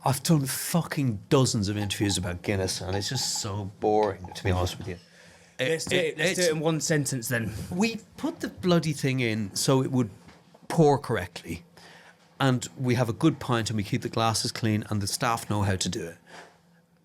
I've done fucking dozens of interviews about Guinness, and it's just so boring, to be honest with you. Let's do it in one sentence then. We put the bloody thing in so it would pour correctly, and we have a good pint, and we keep the glasses clean, and the staff know how to do it.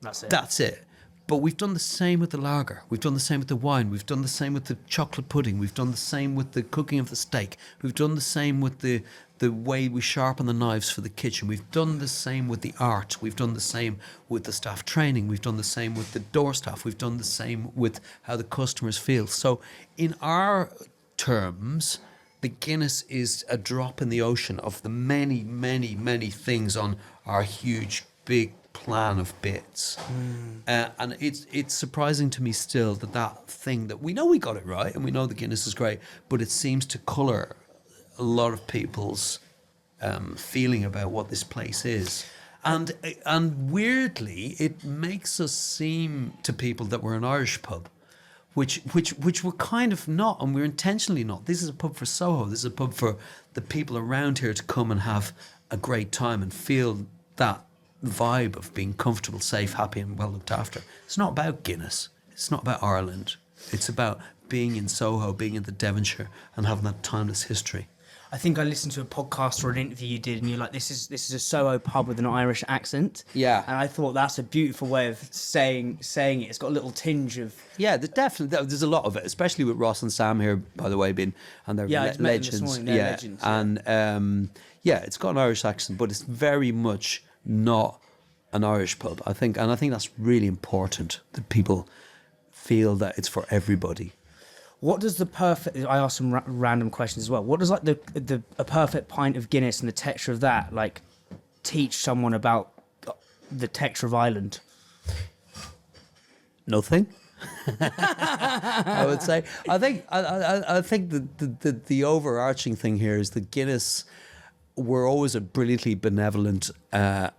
That's it. But we've done the same with the lager. We've done the same with the wine. We've done the same with the chocolate pudding. We've done the same with the cooking of the steak. We've done the same with the way we sharpen the knives for the kitchen. We've done the same with the art. We've done the same with the staff training. We've done the same with the door staff. We've done the same with how the customers feel. So in our terms, the Guinness is a drop in the ocean of the many, many, many things on our huge, big plan of bits. And it's surprising to me still that thing that we know we got it right, and we know the Guinness is great, but it seems to colour a lot of people's feeling about what this place is. And weirdly, it makes us seem to people that we're an Irish pub, which we're kind of not, and we're intentionally not. This is a pub for Soho. This is a pub for the people around here to come and have a great time and feel that vibe of being comfortable, safe, happy and well looked after. It's not about Guinness. It's not about Ireland. It's about being in Soho, being in the Devonshire and having that timeless history. I think I listened to a podcast or an interview you did, and you're like, this is a Soho pub with an Irish accent. Yeah. And I thought that's a beautiful way of saying it. It's got a little tinge of... Yeah, there's a lot of it, especially with Ross and Sam here, by the way, and they're legends. This morning, they're legends. And it's got an Irish accent, but it's very much not an Irish pub. I think that's really important, that people feel that it's for everybody. What does I asked some random questions as well. What does like a perfect pint of Guinness and the texture of that like teach someone about the texture of Ireland? Nothing. I would say. I think the overarching thing here is that Guinness were always a brilliantly benevolent and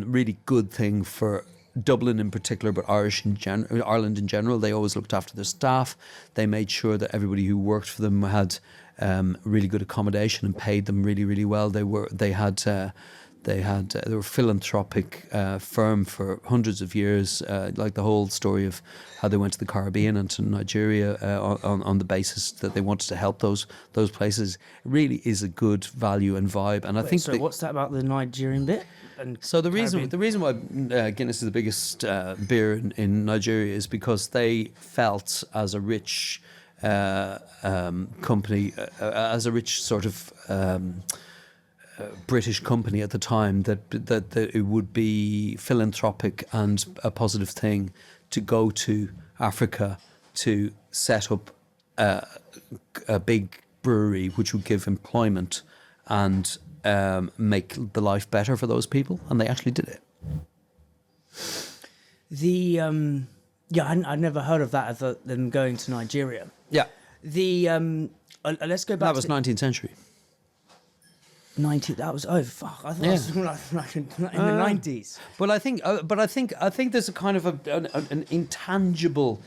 really good thing for Dublin in particular, but Ireland in general. They always looked after their staff. They made sure that everybody who worked for them had really good accommodation and paid them really, really well. They were a philanthropic firm for hundreds of years, like the whole story of how they went to the Caribbean and to Nigeria on the basis that they wanted to help those places. It really is a good value and vibe. And I think. So what's that about the Nigerian bit? So the reason why Guinness is the biggest beer in Nigeria is because they felt as a rich company, as a rich sort of British company at the time, that it would be philanthropic and a positive thing to go to Africa to set up a big brewery which would give employment and make the life better for those people, and they actually did it. I'd never heard of that, of them going to Nigeria. Yeah. Let's go back. That was 19th century. 90. That was I thought it was like in the 90s. But I think there's a kind of an intangible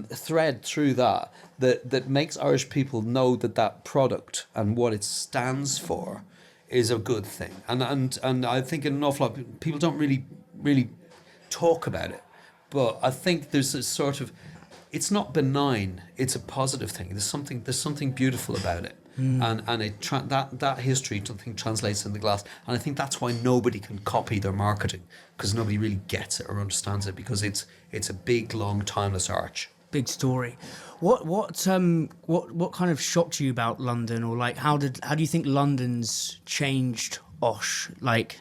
thread through that makes Irish people know that product and what it stands for is a good thing, and I think an awful lot of people don't really talk about it, but I think there's a sort of, it's not benign, it's a positive thing. There's something beautiful about it, and that history, I think, translates in the glass, and I think that's why nobody can copy their marketing, because nobody really gets it or understands it, because it's a big, long, timeless arch. Big story. What kind of shocked you about London, or like how do you think London's changed Osh, like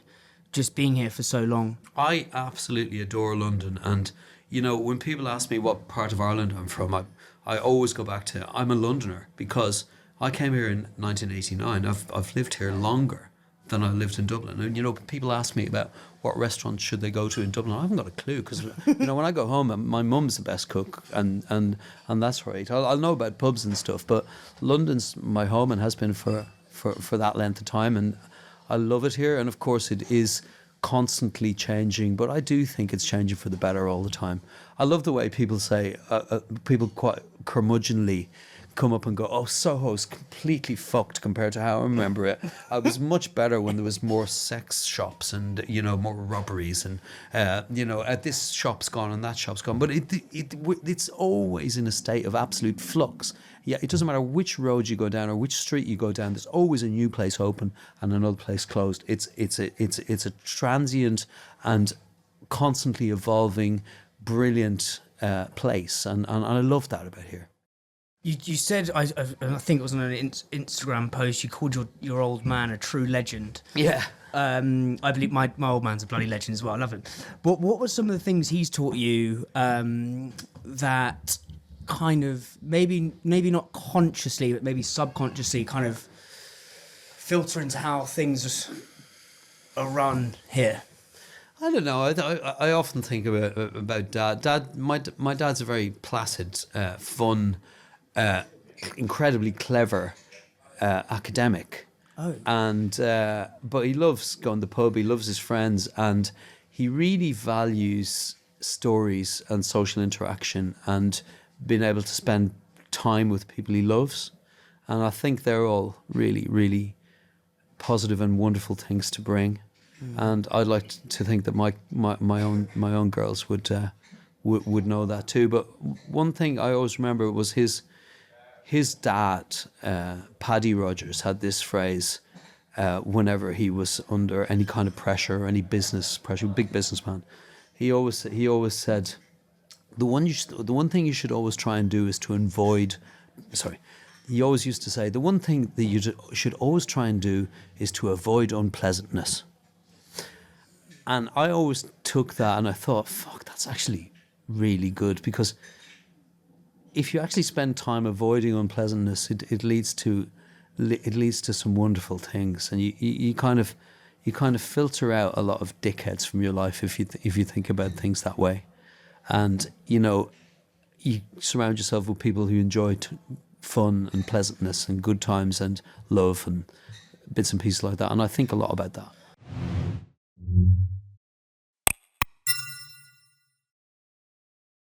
just being here for so long? I absolutely adore London, and when people ask me what part of Ireland I'm from, I always go back to, I'm a Londoner, because I came here in 1989. I've lived here longer than I lived in Dublin. And, people ask me about what restaurants should they go to in Dublin. I haven't got a clue, because, when I go home, my mum's the best cook, and that's right. I'll know about pubs and stuff, but London's my home and has been for that length of time, and I love it here. And of course it is constantly changing, but I do think it's changing for the better all the time. I love the way people say, people quite curmudgeonly come up and go, oh, Soho's completely fucked compared to how I remember it. It was much better when there was more sex shops and, more robberies and, this shop's gone and that shop's gone. But it's always in a state of absolute flux. Yeah, it doesn't matter which road you go down or which street you go down. There's always a new place open and another place closed. It's a transient and constantly evolving, brilliant place, and I love that about here. You said, I think it was on an Instagram post, you called your old man a true legend. Yeah. I believe my old man's a bloody legend as well. I love him. But what were some of the things he's taught you that kind of maybe not consciously, but maybe subconsciously kind of filter into how things are run here? I don't know. I often think about Dad. My dad's a very placid, fun, incredibly clever academic. Oh. And but he loves going to the pub. He loves his friends, and he really values stories and social interaction and being able to spend time with people he loves. And I think they're all really, really positive and wonderful things to bring. And I'd like to think that my own girls would know that too. But one thing I always remember was his dad, Paddy Rogers, had this phrase whenever he was under any kind of pressure or any business pressure, big businessman. He always said, the one thing you should always try and do is to avoid. Sorry. He always used to say, the one thing that you should always try and do is to avoid unpleasantness. And I always took that and I thought, fuck, that's actually really good, because if you actually spend time avoiding unpleasantness, it leads to some wonderful things, and you kind of filter out a lot of dickheads from your life if you think about things that way, and you surround yourself with people who enjoy fun and pleasantness and good times and love and bits and pieces like that, and I think a lot about that.